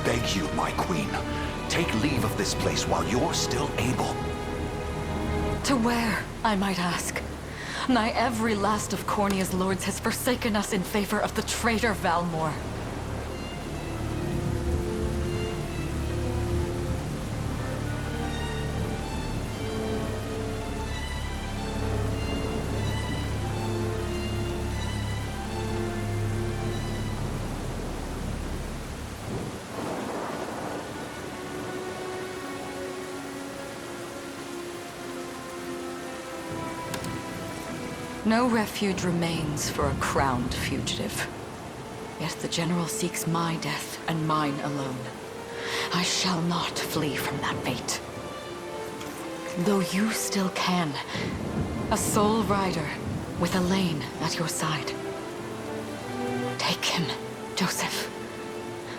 beg you, my queen. Take leave of this place while you're still able. To where, I might ask? Nigh every last of Cornia's lords has forsaken us in favor of the traitor Valmor. No refuge remains for a crowned fugitive. Yet the general seeks my death and mine alone. I shall not flee from that fate. Though you still can, a sole rider with Elaine at your side. Take him, Joseph.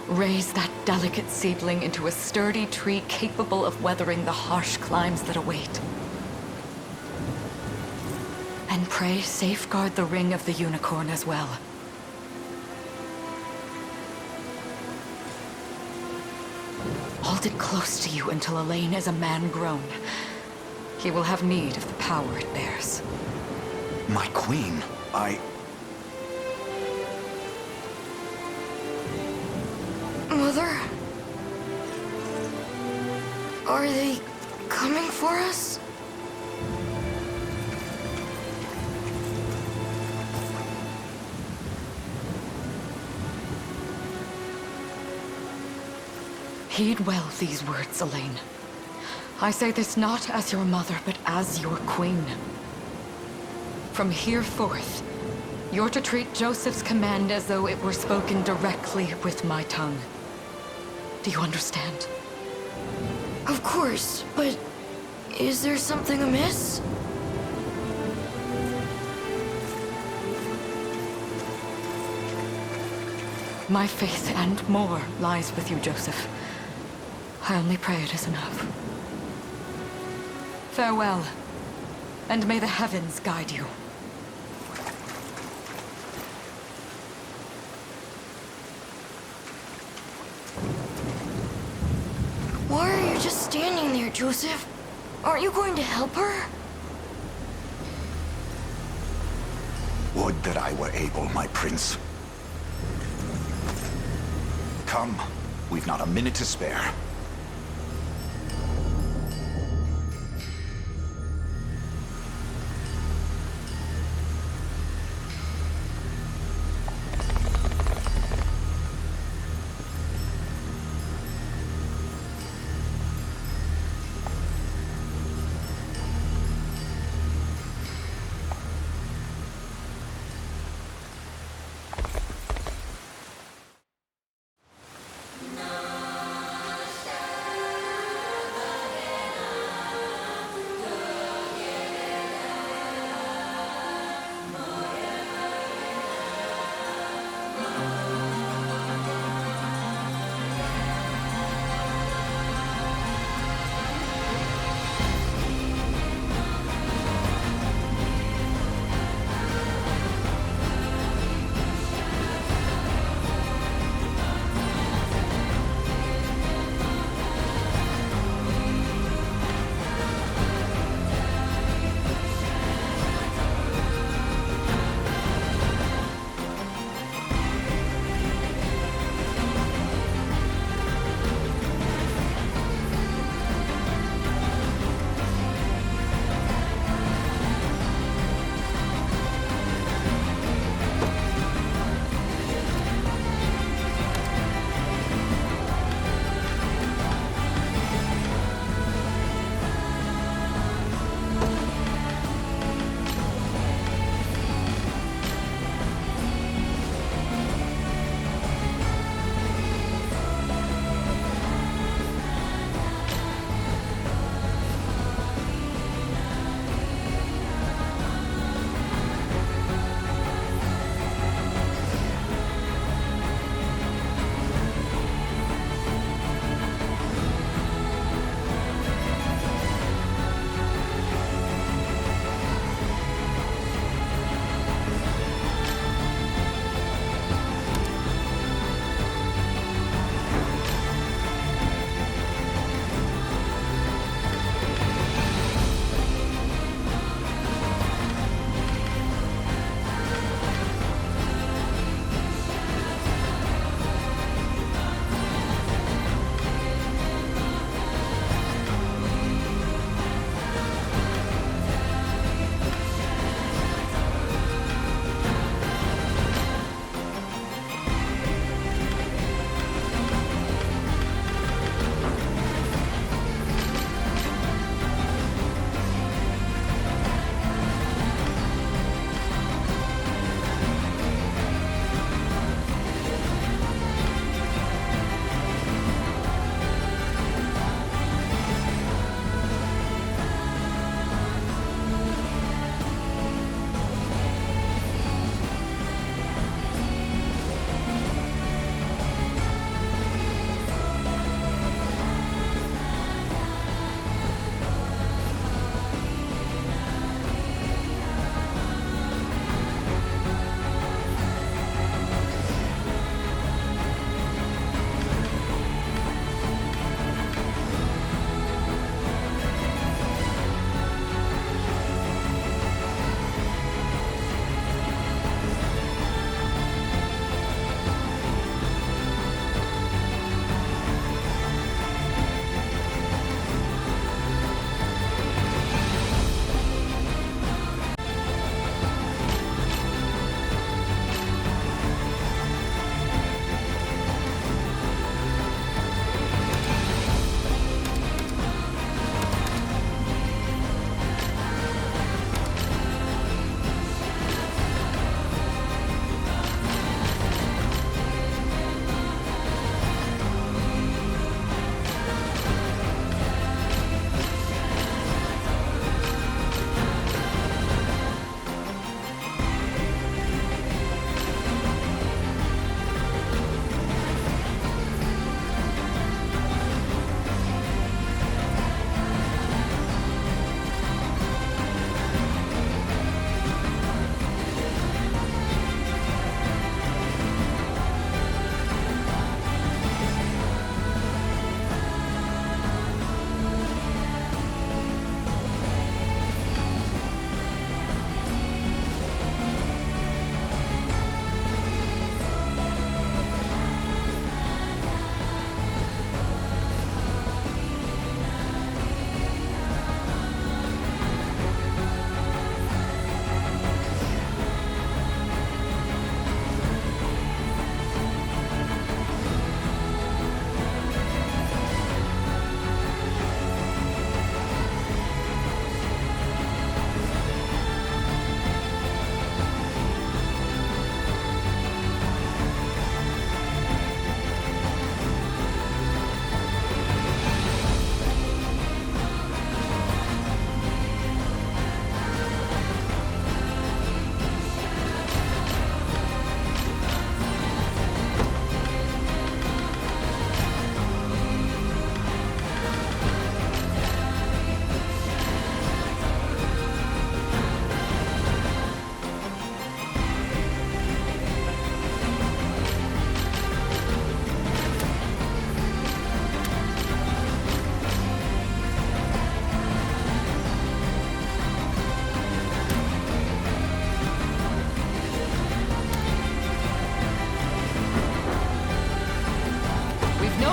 Raise that delicate seedling into a sturdy tree capable of weathering the harsh climes that await. And pray safeguard the ring of the unicorn as well. Hold it close to you until Elaine is a man grown. He will have need of the power it bears. My queen, Mother? Are they coming for us? Heed well these words, Elaine. I say this not as your mother, but as your queen. From here forth, you're to treat Joseph's command as though it were spoken directly with my tongue. Do you understand? Of course, but is there something amiss? My faith and more lies with you, Joseph. I only pray it is enough. Farewell, and may the heavens guide you. Why are you just standing there, Joseph? Aren't you going to help her? would that I were able, my prince. Come, we've not a minute to spare.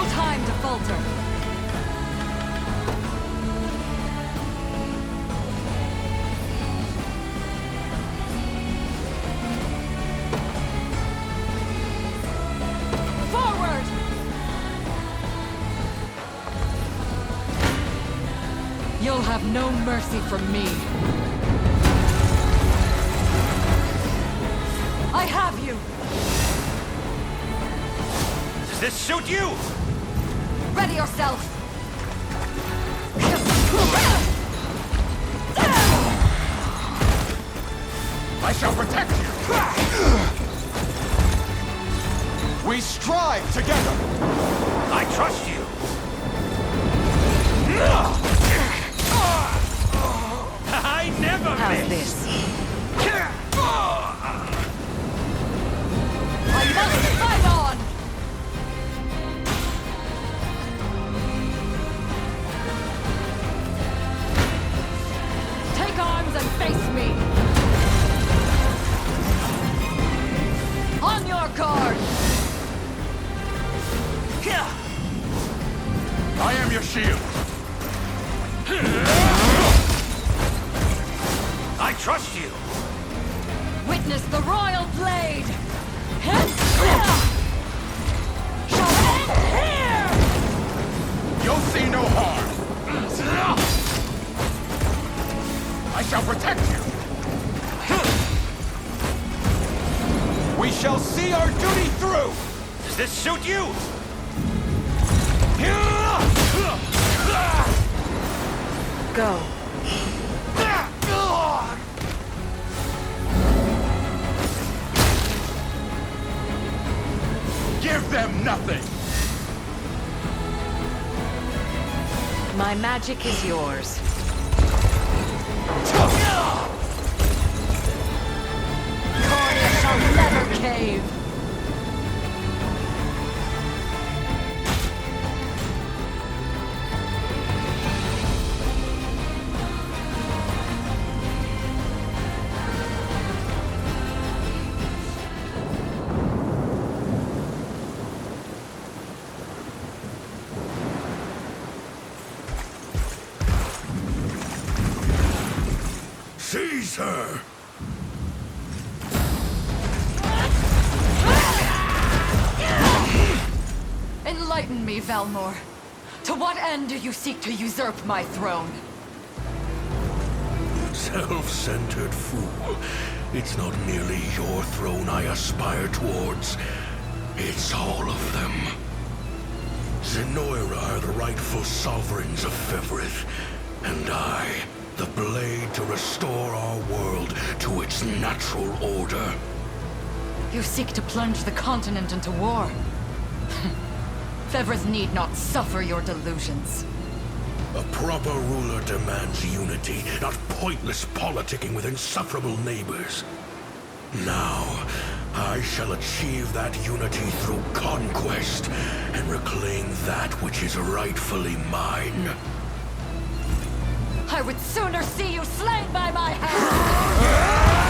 No time to falter. Forward! You'll have no mercy from me. I have you! Does this suit you? Ready yourself! I shall protect you! We strive together! I trust you! I never How's miss! this? I must fight on! Take arms and face me! On your guard! I am your shield! I trust you! Witness the royal blade! Shall end here! You'll see no harm! I shall protect you! We shall see our duty through! Does this suit you? Go. Give them nothing! My magic is yours. Cornea shall never cave. Seize her! Enlighten me, Valmor. To what end do you seek to usurp my throne? Self-centered fool. It's not merely your throne I aspire towards. It's all of them. Zenoira are the rightful sovereigns of Fevrith, and I, the blade to restore our world to its natural order. You seek to plunge the continent into war. Fevrith need not suffer your delusions. A proper ruler demands unity, not pointless politicking with insufferable neighbors. Now, I shall achieve that unity through conquest and reclaim that which is rightfully mine. I would sooner see you slain by my hand!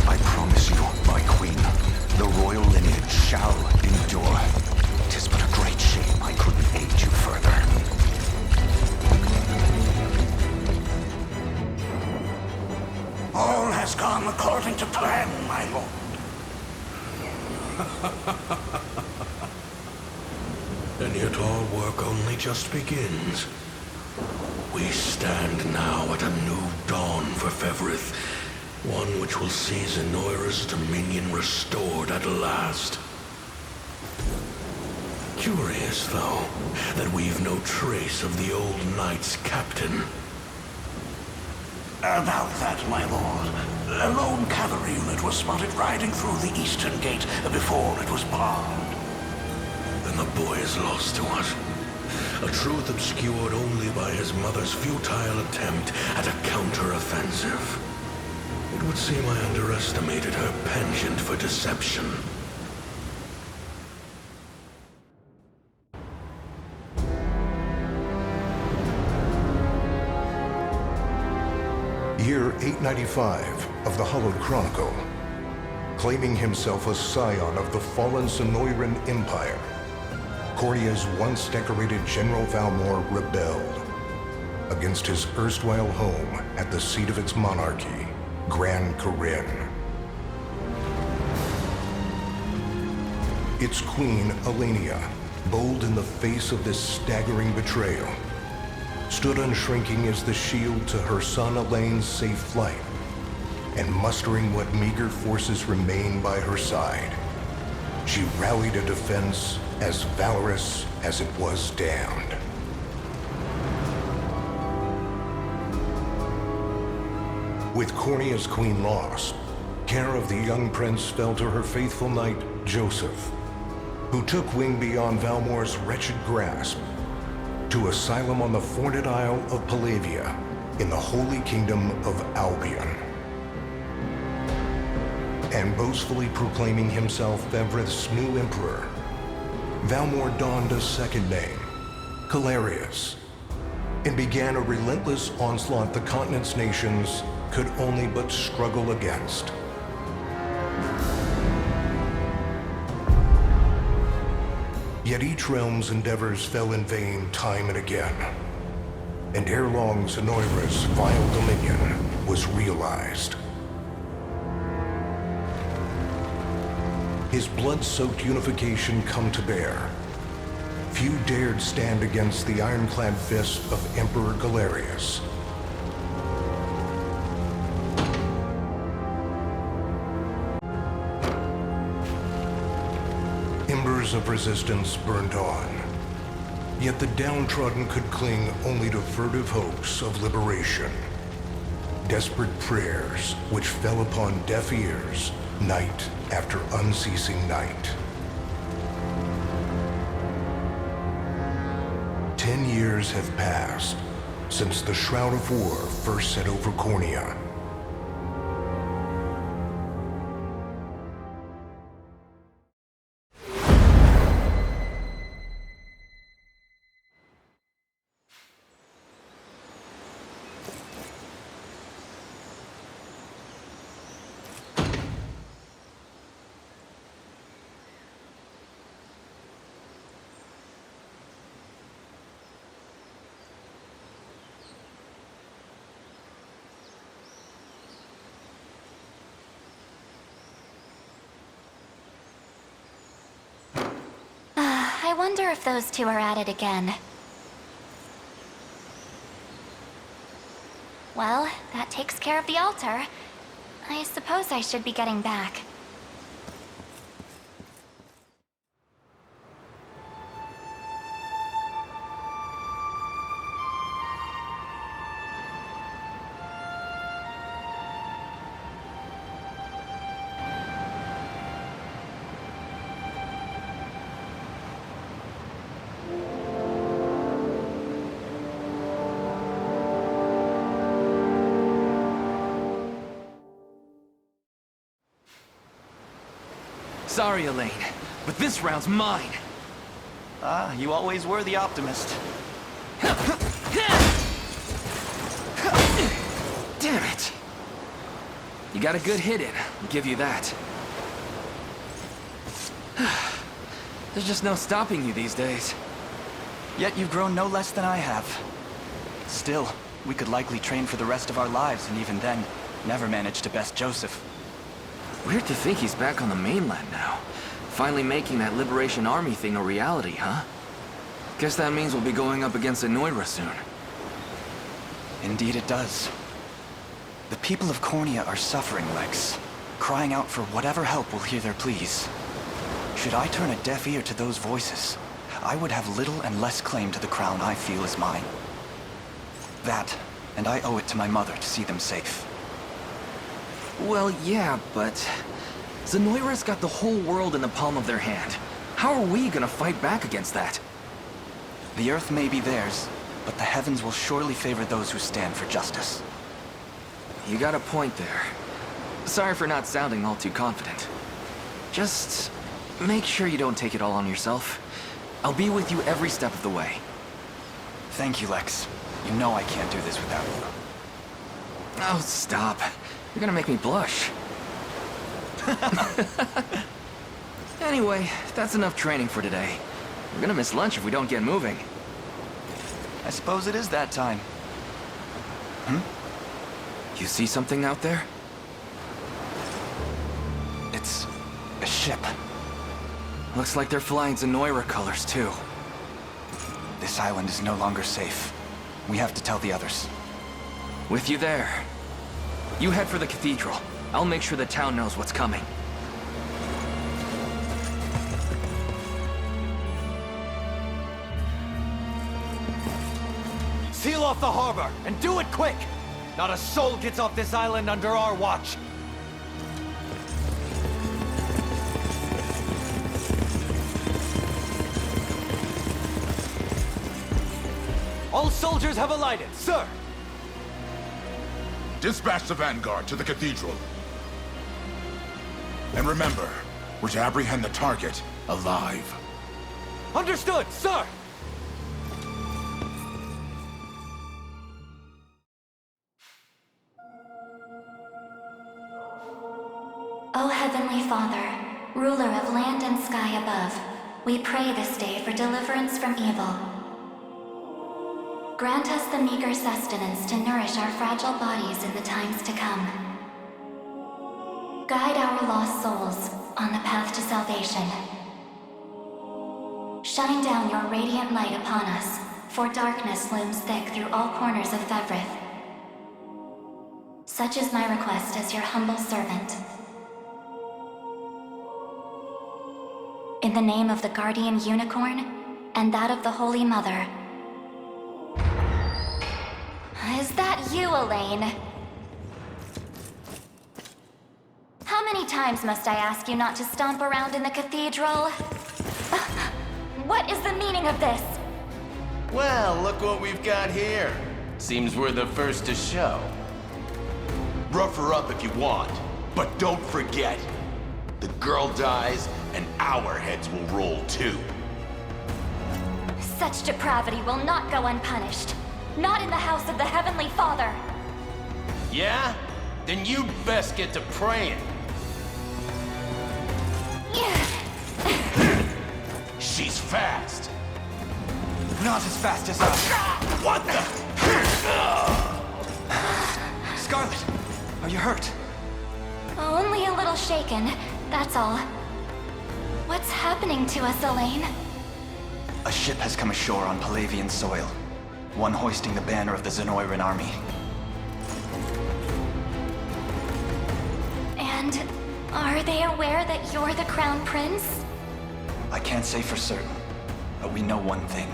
I promise you, my queen, the royal lineage shall endure. 'Tis but a great shame I couldn't aid you further. All has gone according to plan, my lord. And yet our work only just begins. We stand now at a new dawn for Fevrith, one which will see Zenoira's dominion restored at last. Curious, though, that we've no trace of the old knight's captain. About that, my lord. A lone cavalry unit was spotted riding through the eastern gate before it was barred. Then the boy is lost to us. A truth obscured only by his mother's futile attempt at a counter-offensive. It would seem I underestimated her penchant for deception. Year 895 of the Hallowed Chronicle. Claiming himself a scion of the fallen Sonoran Empire, Cornia's once decorated General Valmor rebelled against his erstwhile home at the seat of its monarchy, Gran Corinne. Its queen, Elenia, bold in the face of this staggering betrayal, stood unshrinking as the shield to her son Elaine's safe flight, and mustering what meager forces remained by her side, she rallied a defense as valorous as it was damned. With Cornia's queen lost, care of the young prince fell to her faithful knight, Joseph, who took wing beyond Valmor's wretched grasp to asylum on the Forned Isle of Palavia in the Holy Kingdom of Albion. And boastfully proclaiming himself Fevrith's new emperor, Valmor donned a second name, Calarius, and began a relentless onslaught the continent's nations could only but struggle against. Yet each realm's endeavors fell in vain time and again, and ere long Sonoira's vile dominion was realized. His blood-soaked unification come to bear, few dared stand against the ironclad fist of Emperor Galerius. Embers of resistance burned on, yet the downtrodden could cling only to furtive hopes of liberation. Desperate prayers which fell upon deaf ears night after unceasing night. 10 years have passed since the Shroud of War first set over Cornia. I wonder if those two are at it again. Well, that takes care of the altar. I suppose I should be getting back. Sorry, Elaine, but this round's mine. Ah, you always were the optimist. Damn it! You got a good hit in, I'll give you that. There's just no stopping you these days. Yet you've grown no less than I have. Still, we could likely train for the rest of our lives, and even then, never manage to best Joseph. Weird to think he's back on the mainland now. Finally making that Liberation Army thing a reality, huh? Guess that means we'll be going up against Sonoira soon. Indeed it does. The people of Cornia are suffering, Lex, crying out for whatever help will hear their pleas. Should I turn a deaf ear to those voices, I would have little and less claim to the crown I feel is mine. That, and I owe it to my mother to see them safe. Well, yeah, but Sonoira's got the whole world in the palm of their hand. How are we gonna fight back against that? The earth may be theirs, but the heavens will surely favor those who stand for justice. You got a point there. Sorry for not sounding all too confident. Just make sure you don't take it all on yourself. I'll be with you every step of the way. Thank you, Lex. You know I can't do this without you. Oh, stop. You're gonna make me blush. Anyway, that's enough training for today. We're gonna miss lunch if we don't get moving. I suppose it is that time. You see something out there? It's a ship. Looks like they're flying Zenoira colors, too. This island is no longer safe. We have to tell the others. With you there. You head for the cathedral. I'll make sure the town knows what's coming. Seal off the harbor, and do it quick! Not a soul gets off this island under our watch. All soldiers have alighted, sir! Dispatch the vanguard to the cathedral. And remember, we're to apprehend the target alive. Understood, sir! O Heavenly Father, ruler of land and sky above, we pray this day for deliverance from evil. Grant us the meager sustenance to nourish our fragile bodies in the times to come. Guide our lost souls on the path to salvation. Shine down your radiant light upon us, for darkness looms thick through all corners of Fevrith. Such is my request as your humble servant. In the name of the Guardian Unicorn, and that of the Holy Mother. Is that you, Elaine? How many times must I ask you not to stomp around in the cathedral? What is the meaning of this? Well, look what we've got here. Seems we're the first to show. Rough her up if you want, but don't forget, the girl dies and our heads will roll too. Such depravity will not go unpunished. Not in the house of the Heavenly Father. Yeah? Then you'd best get to praying. She's fast. Not as fast as us. What the? Scarlet, are you hurt? Only a little shaken, that's all. What's happening to us, Elaine? A ship has come ashore on Palavian soil. One hoisting the banner of the Zenoiran army. And are they aware that you're the Crown Prince? I can't say for certain, but we know one thing.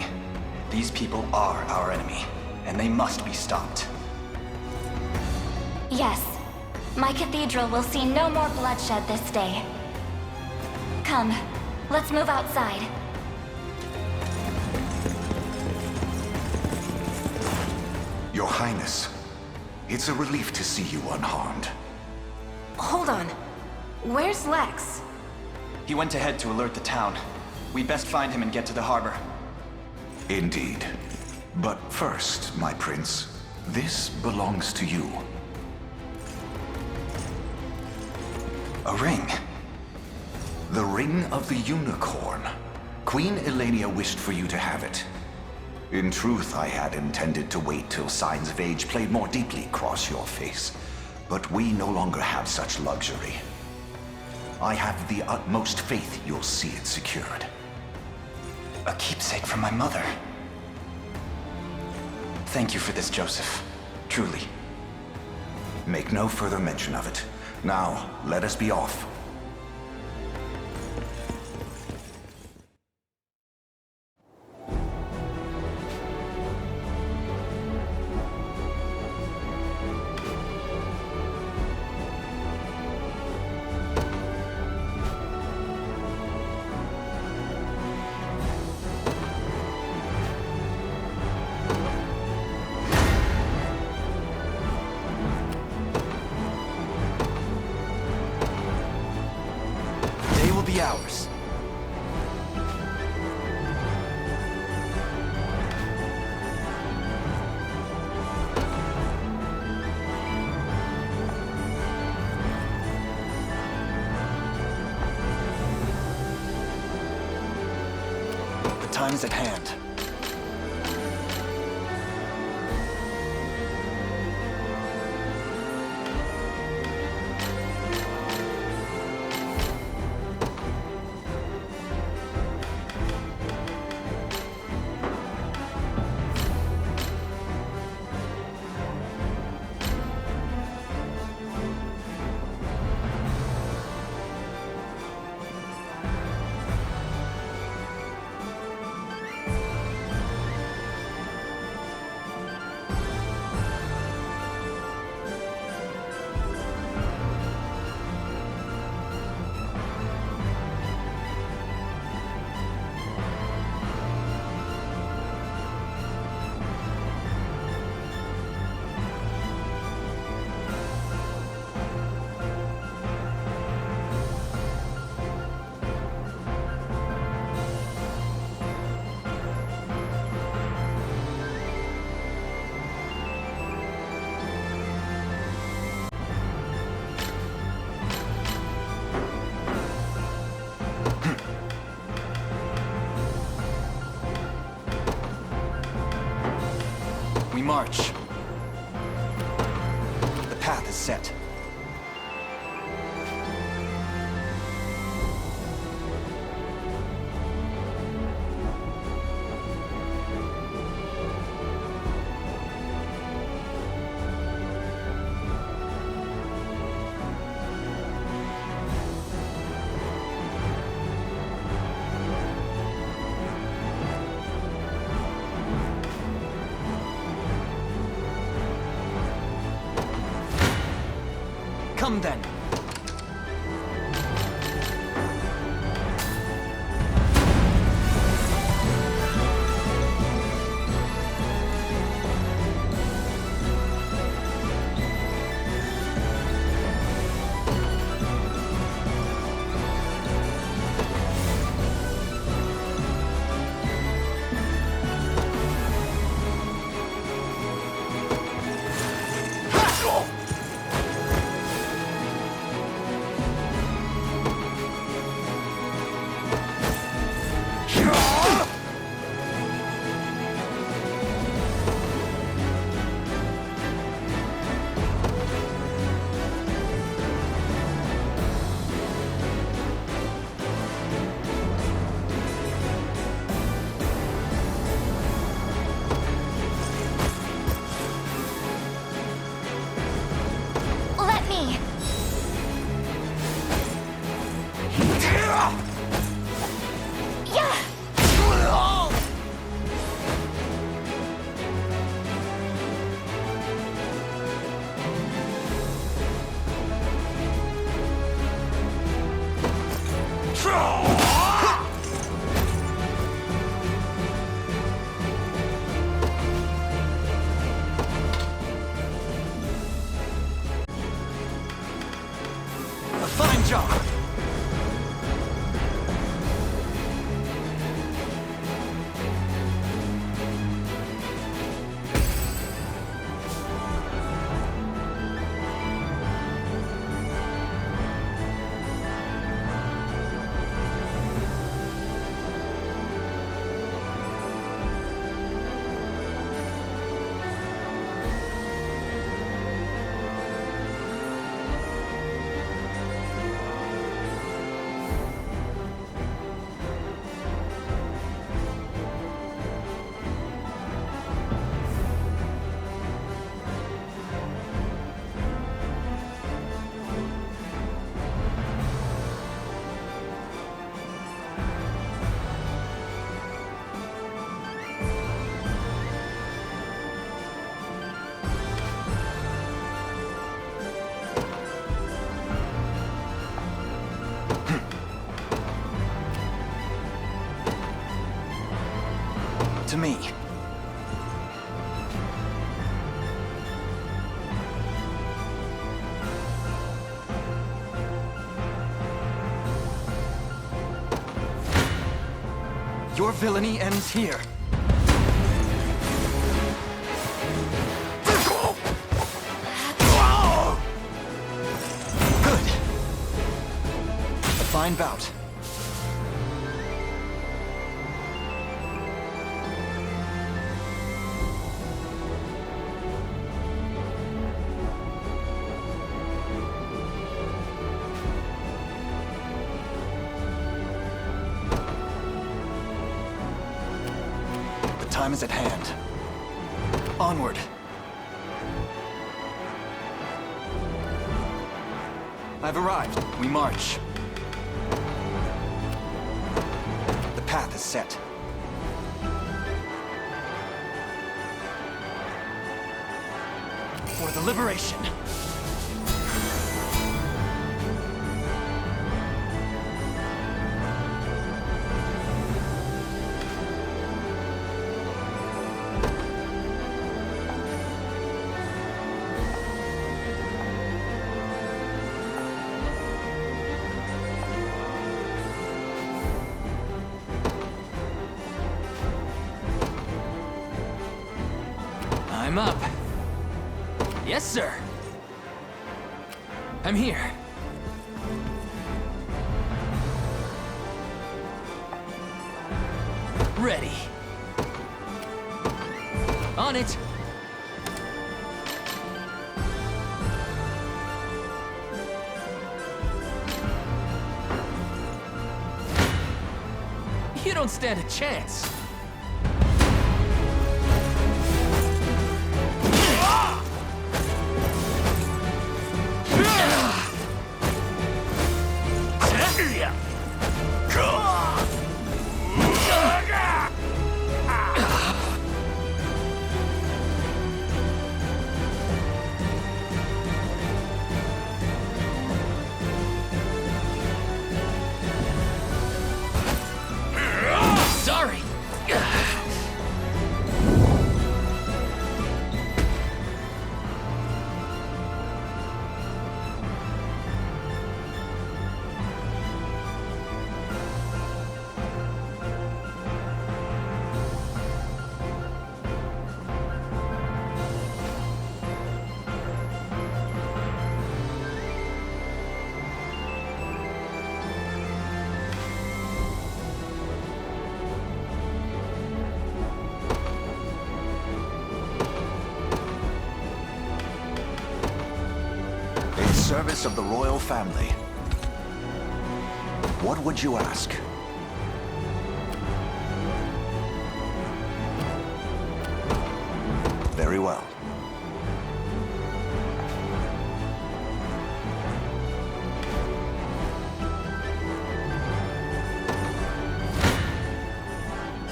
These people are our enemy, and they must be stopped. Yes. My cathedral will see no more bloodshed this day. Come, let's move outside. Your Highness, it's a relief to see you unharmed. Hold on. Where's Lex? He went ahead to alert the town. We best find him and get to the harbor. Indeed. But first, my prince, this belongs to you. A ring. The Ring of the Unicorn. Queen Elenia wished for you to have it. In truth, I had intended to wait till signs of age played more deeply across your face. But we no longer have such luxury. I have the utmost faith you'll see it secured. A keepsake from my mother. Thank you for this, Joseph. Truly. Make no further mention of it. Now, let us be off. Be ours. time is at hand. We march. The path is set. Come then. Let me. Yeah. A fine job! To me. Your villainy ends here. Good. A fine bout. time is at hand. Onward. I've arrived. We march. The path is set. For the liberation. I'm up. Yes, sir. I'm here. Ready. On it. You don't stand a chance. Sorry. In service of the royal family, what would you ask? Very well.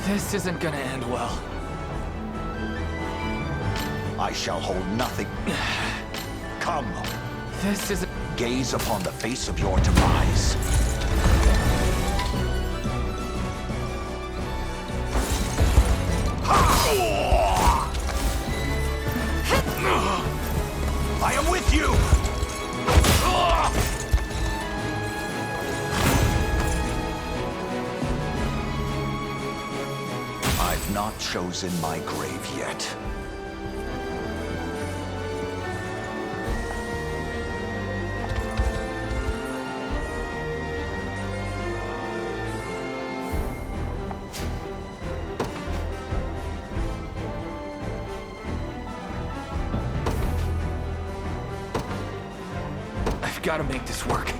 This isn't gonna end well. I shall hold nothing. Come. This isn't... Gaze upon the face of your demise. I am with you! I've not chosen my grave yet. I've gotta make this work.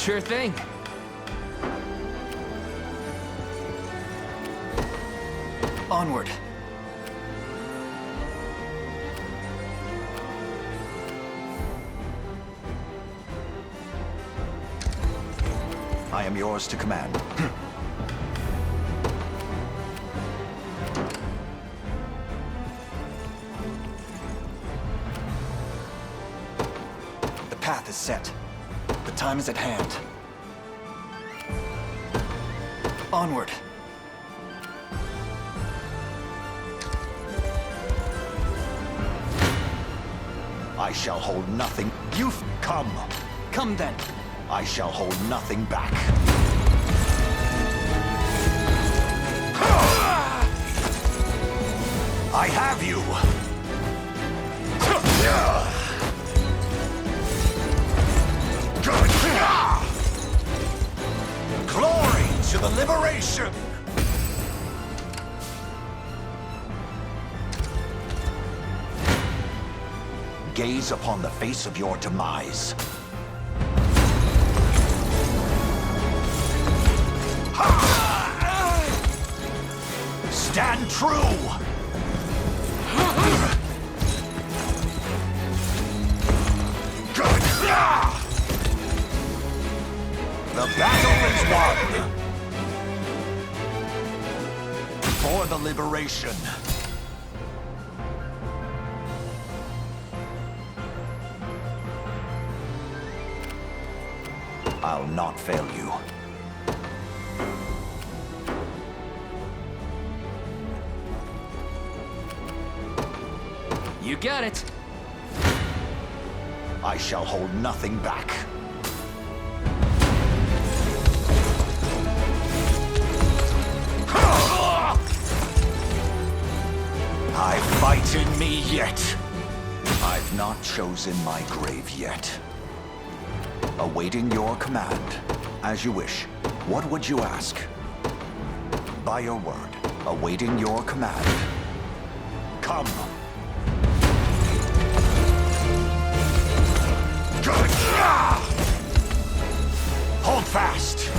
Sure thing. Onward. I am yours to command. The path is set. The time is at hand. Onward. I shall hold nothing. You've come. Come then. I shall hold nothing back. I have you! Glory to the liberation! Gaze upon the face of your demise. Stand true! The battle is won! For the liberation. I'll not fail you. You got it. I shall hold nothing back. I fight in me yet. I've not chosen my grave yet. Awaiting your command. As you wish. What would you ask? By your word. Awaiting your command. Come. Hold fast!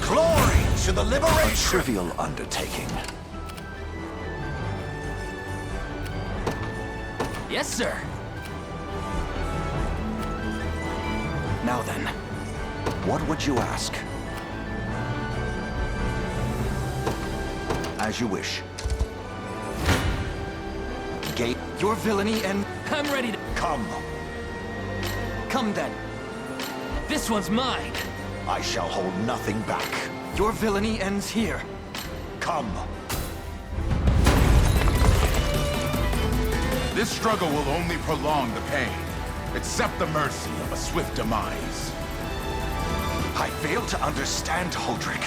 Glory to the liberation! A trivial undertaking. Yes, sir. Now then. What would you ask? As you wish. Gate. Your villainy and I'm ready to... Come. Come then. This one's mine. I shall hold nothing back. Your villainy ends here. Come. This struggle will only prolong the pain. Accept the mercy of a swift demise. I fail to understand, Holdrick.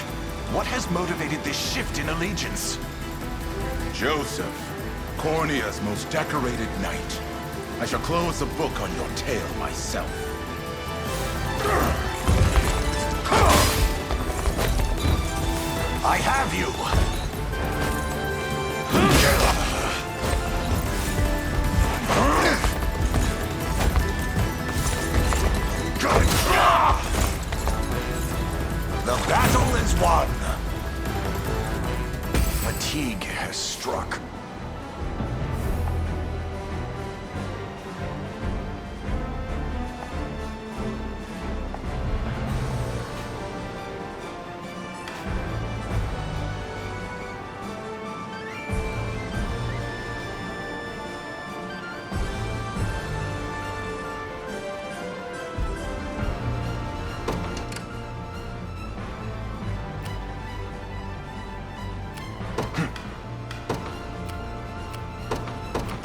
What has motivated this shift in allegiance? Joseph, Cornea's most decorated knight. I shall close the book on your tale myself. I have you! The battle is won! Fatigue has struck.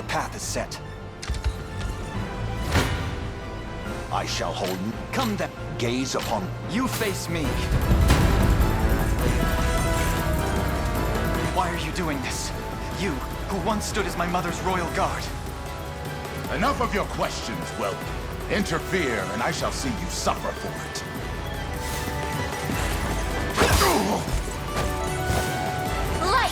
Path is set. I shall hold... Come then. Gaze upon... You face me. Why are you doing this? You, who once stood as my mother's royal guard. Enough of your questions, whelp. Interfere, and I shall see you suffer for it. Light!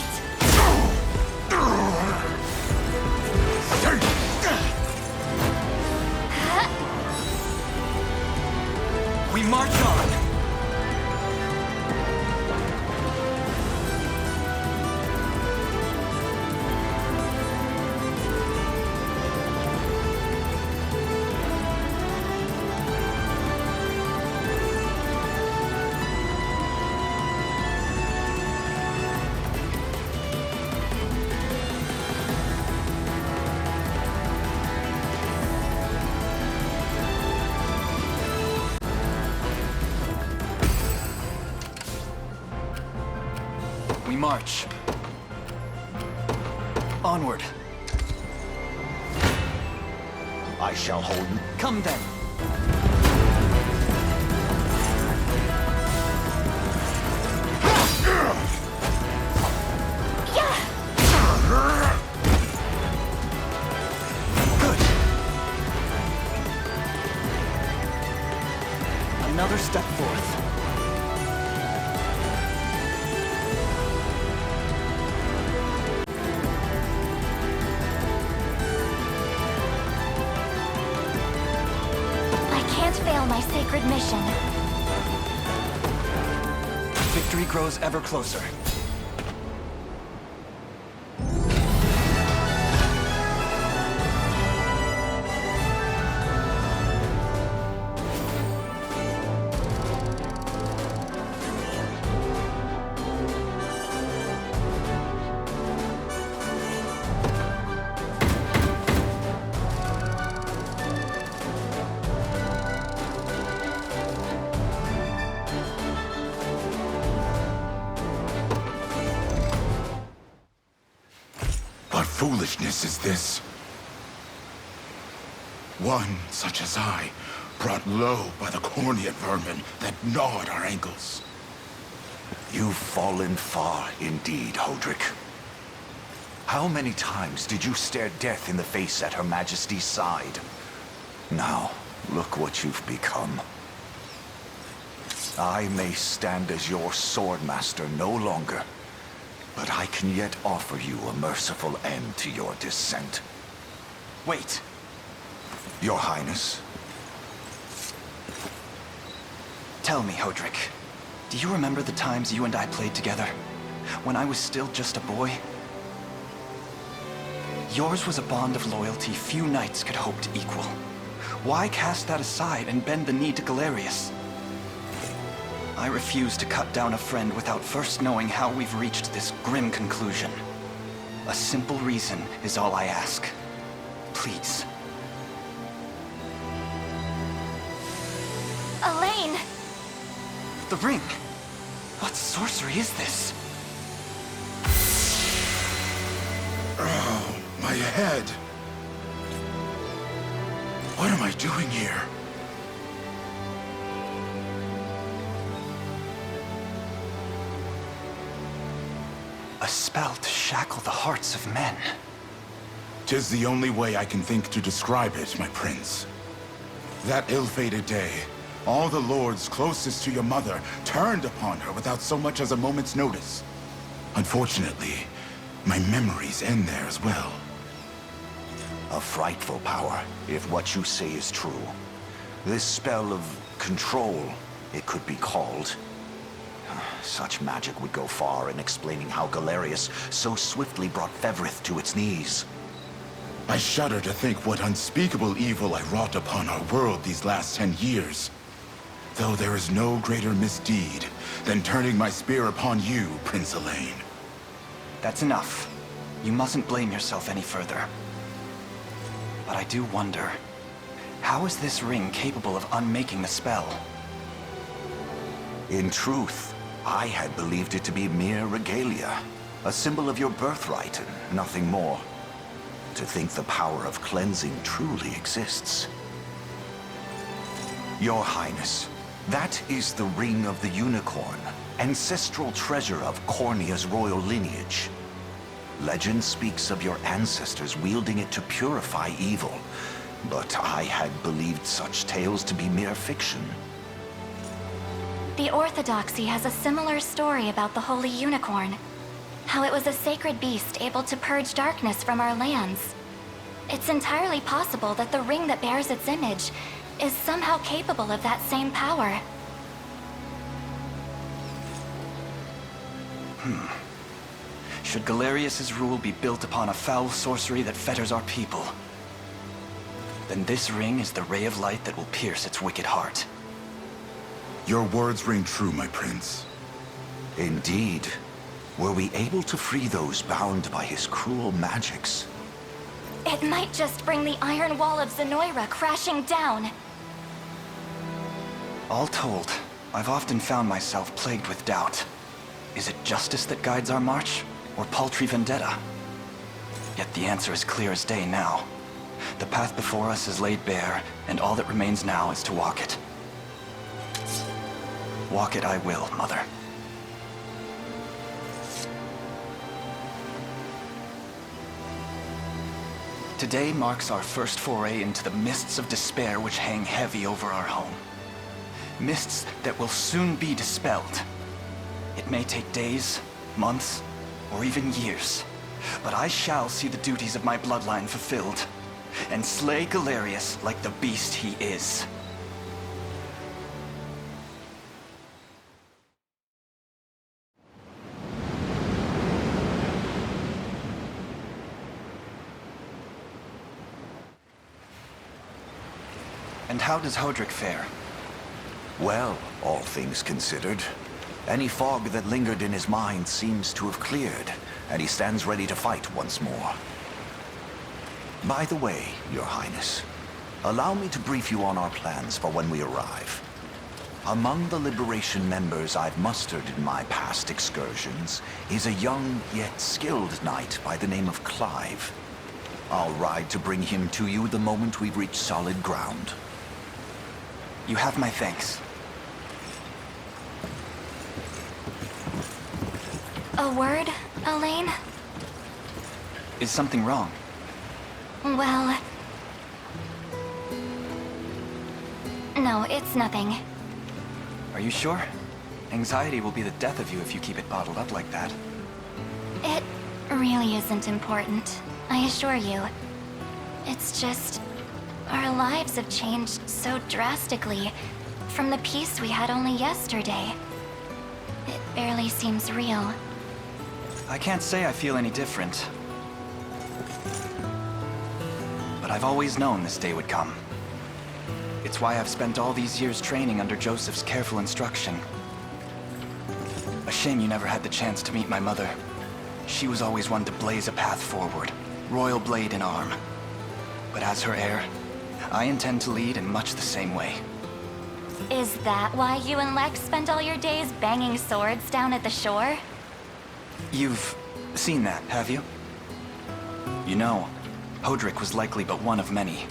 march. Onward. I shall hold... Come then. Good. Another step forth. Fail my sacred mission. Victory grows ever closer. What foolishness is this? One such as I, brought low by the corneate vermin that gnawed our ankles. You've fallen far indeed, Hodrick. How many times did you stare death in the face at Her Majesty's side? Now, look what you've become. I may stand as your swordmaster no longer, but I can yet offer you a merciful end to your descent. Wait. Your Highness. Tell me, Hodrick, do you remember the times you and I played together? When I was still just a boy? Yours was a bond of loyalty few knights could hope to equal. Why cast that aside and bend the knee to Galerius? I refuse to cut down a friend without first knowing how we've reached this grim conclusion. A simple reason is all I ask. Please. Elaine! The ring! What sorcery is this? Oh, my head. What am I doing here? A spell to shackle the hearts of men. 'Tis the only way I can think to describe it, my prince. That ill-fated day, all the lords closest to your mother turned upon her without so much as a moment's notice. Unfortunately, my memories end there as well. A frightful power, if what you say is true. This spell of control, it could be called. Such magic would go far in explaining how Galerius so swiftly brought Fevrith to its knees. I shudder to think what unspeakable evil I wrought upon our world these last 10 years. Though there is no greater misdeed than turning my spear upon you, Prince Elaine. That's enough. You mustn't blame yourself any further. But I do wonder, how is this ring capable of unmaking the spell? In truth, I had believed it to be mere regalia, a symbol of your birthright and nothing more. To think the power of cleansing truly exists. Your Highness, that is the Ring of the Unicorn, ancestral treasure of Cornea's royal lineage. Legend speaks of your ancestors wielding it to purify evil, but I had believed such tales to be mere fiction. The Orthodoxy has a similar story about the Holy Unicorn. How it was a sacred beast able to purge darkness from our lands. It's entirely possible that the ring that bears its image is somehow capable of that same power. Should Galerius's rule be built upon a foul sorcery that fetters our people, then this ring is the ray of light that will pierce its wicked heart. Your words ring true, my prince. Indeed. Were we able to free those bound by his cruel magics? It might just bring the iron wall of Zenoira crashing down. All told, I've often found myself plagued with doubt. Is it justice that guides our march, or paltry vendetta? Yet the answer is clear as day now. The path before us is laid bare, and all that remains now is to walk it. Walk it I will, Mother. Today marks our first foray into the mists of despair which hang heavy over our home. Mists that will soon be dispelled. It may take days, months, or even years, but I shall see the duties of my bloodline fulfilled, and slay Galerius like the beast he is. And how does Hodrick fare? Well, all things considered. Any fog that lingered in his mind seems to have cleared, and he stands ready to fight once more. By the way, Your Highness, allow me to brief you on our plans for when we arrive. Among the Liberation members I've mustered in my past excursions is a young yet skilled knight by the name of Clive. I'll ride to bring him to you the moment we reach solid ground. You have my thanks. A word, Elaine? Is something wrong? Well... No, it's nothing. Are you sure? Anxiety will be the death of you if you keep it bottled up like that. It really isn't important, I assure you. It's just... our lives have changed so drastically from the peace we had only yesterday. It barely seems real. I can't say I feel any different. But I've always known this day would come. It's why I've spent all these years training under Joseph's careful instruction. A shame you never had the chance to meet my mother. She was always one to blaze a path forward, royal blade in arm. But as her heir, I intend to lead in much the same way. Is that why you and Lex spent all your days banging swords down at the shore? You've seen that, have you? You know, Hodrick was likely but one of many.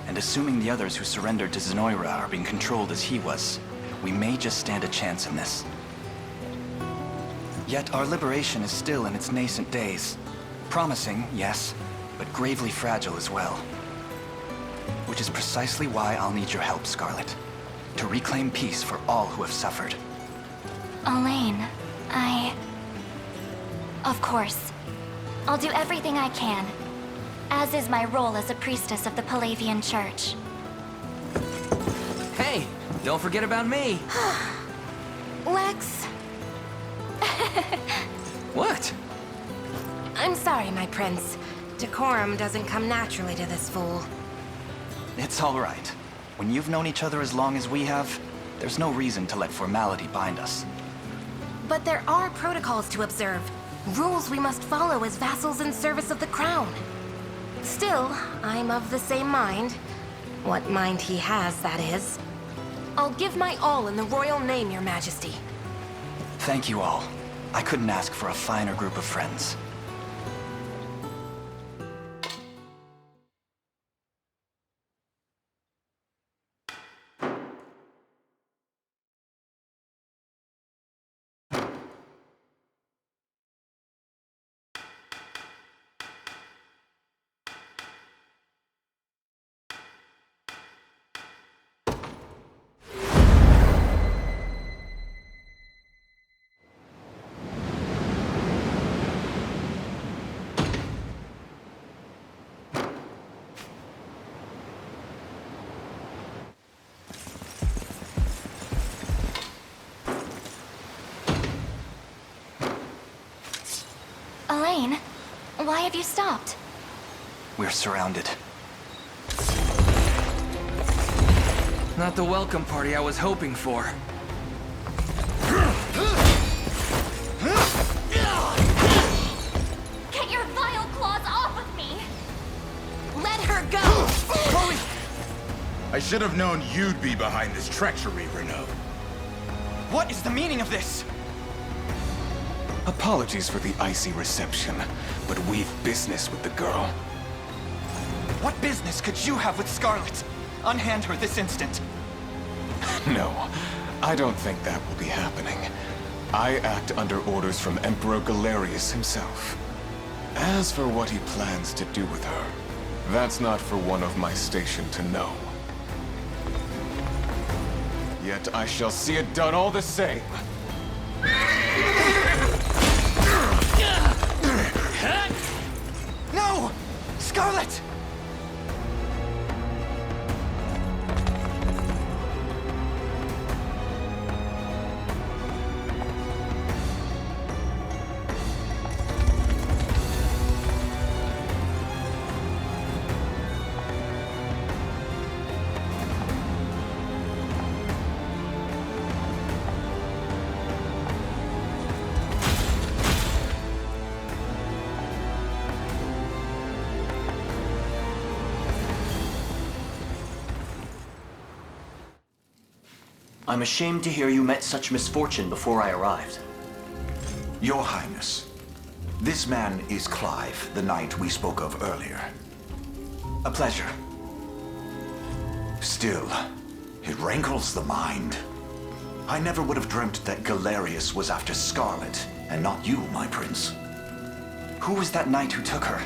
And assuming the others who surrendered to Zenoira are being controlled as he was, we may just stand a chance in this. Yet our liberation is still in its nascent days. Promising, yes, but gravely fragile as well. Which is precisely why I'll need your help, Scarlet. To reclaim peace for all who have suffered. Elaine, Of course. I'll do everything I can. As is my role as a priestess of the Palavian Church. Hey, don't forget about me. Lex. What? I'm sorry, my prince. Decorum doesn't come naturally to this fool. It's all right. When you've known each other as long as we have, there's no reason to let formality bind us. But there are protocols to observe. Rules we must follow as vassals in service of the crown. Still, I'm of the same mind. What mind he has, that is. I'll give my all in the royal name, Your Majesty. Thank you all. I couldn't ask for a finer group of friends. Elaine, why have you stopped? We're surrounded. Not the welcome party I was hoping for. Get your vile claws off of me! Let her go! Chloe! I should have known you'd be behind this treachery, Renaud. What is the meaning of this? Apologies for the icy reception, but we've business with the girl. What business could you have with Scarlet? Unhand her this instant. No, I don't think that will be happening. I act under orders from Emperor Galerius himself. As for what he plans to do with her, that's not for one of my station to know. Yet I shall see it done all the same. No! Scarlet! I'm ashamed to hear you met such misfortune before I arrived. Your Highness, this man is Clive, the knight we spoke of earlier. A pleasure. Still, it rankles the mind. I never would have dreamt that Galerius was after Scarlet, and not you, my prince. Who was that knight who took her?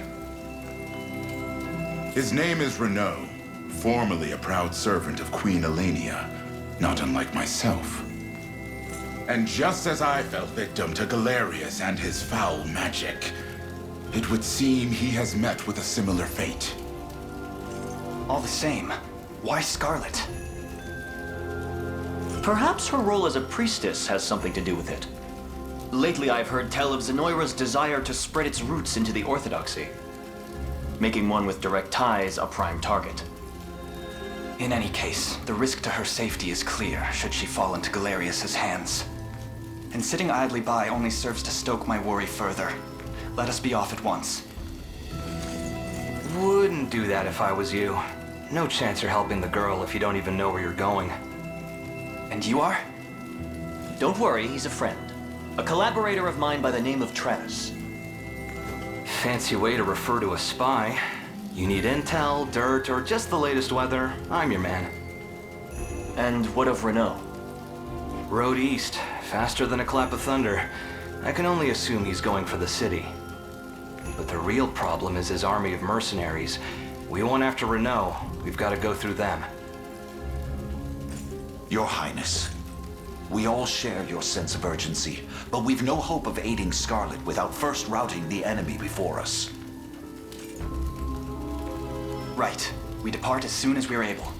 His name is Renaud, formerly a proud servant of Queen Elenia, not unlike myself. And just as I fell victim to Galerius and his foul magic, it would seem he has met with a similar fate. All the same, why Scarlet? Perhaps her role as a priestess has something to do with it. Lately I've heard tell of Zenoira's desire to spread its roots into the Orthodoxy, making one with direct ties a prime target. In any case, the risk to her safety is clear should she fall into Galerius's hands. And sitting idly by only serves to stoke my worry further. Let us be off at once. Wouldn't do that if I was you. No chance you're helping the girl if you don't even know where you're going. And you are? Don't worry, he's a friend. A collaborator of mine by the name of Travis. Fancy way to refer to a spy. You need intel, dirt, or just the latest weather, I'm your man. And what of Renaud? Road east, faster than a clap of thunder. I can only assume he's going for the city. But the real problem is his army of mercenaries. We won't after Renaud, we've got to go through them. Your Highness, we all share your sense of urgency, but we've no hope of aiding Scarlet without first routing the enemy before us. Right. We depart as soon as we're able.